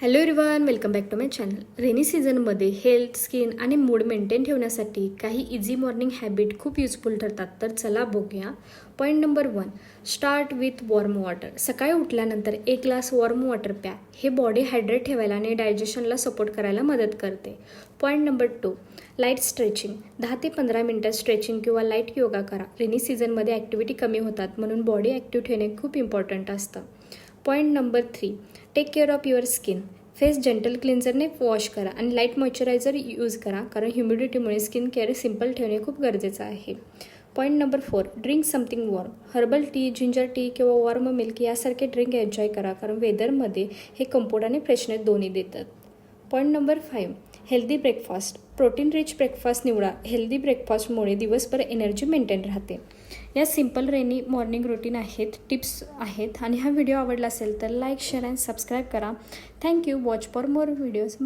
Hello everyone, welcome back to my channel. Rainy सीझनमध्ये health, skin आणि mood maintain ठेवण्यासाठी काही इझी मॉर्निंग हॅबिट खूप युजफुल ठरतात. तर चला बघूया. Point number 1, start with warm water. सकाळी उठल्यानंतर 1 ग्लास वॉर्म वॉटर प्या. हे बॉडी हायड्रेट ठेवायला आणि डायजेशनला सपोर्ट करायला मदत करते. Point number 2, light stretching. 10 ते 15 मिनटं स्ट्रेचिंग किंवा लाईट योगा करा. रेनी सीझनमध्ये ॲक्टिव्हिटी कमी होतात, म्हणून बॉडी ॲक्टिव्ह ठेवणे खूप इम्पॉर्टंट असतं. Point number 3, take care of your skin. Face gentle क्लिन्झरने वॉश करा आणि लाईट मॉइश्चरायझर यूज करा, कारण ह्युमिडिटीमुळे स्किन केअर सिम्पल ठेवणे खूप गरजेचं आहे. Point number 4, drink something warm. Herbal tea, ginger tea किंवा वॉर्म मिल्क यासारखे ड्रिंक एन्जॉय करा, कारण वेदरमध्ये हे कम्फर्ट आणि फ्रेशनेस दोन्ही देतात. Point number 5, healthy breakfast. Protein rich breakfast निवडा. हेल्दी ब्रेकफास्टमुळे दिवसभर एनर्जी मेंटेन राहते. या सिम्पल रेनी मॉर्निंग रुटीन आहेत, टिप्स आहेत. आणि हा व्हिडिओ आवडला असेल तर लाईक, शेअर अँड सबस्क्राईब करा. Thank you. Watch for more videos. Bye.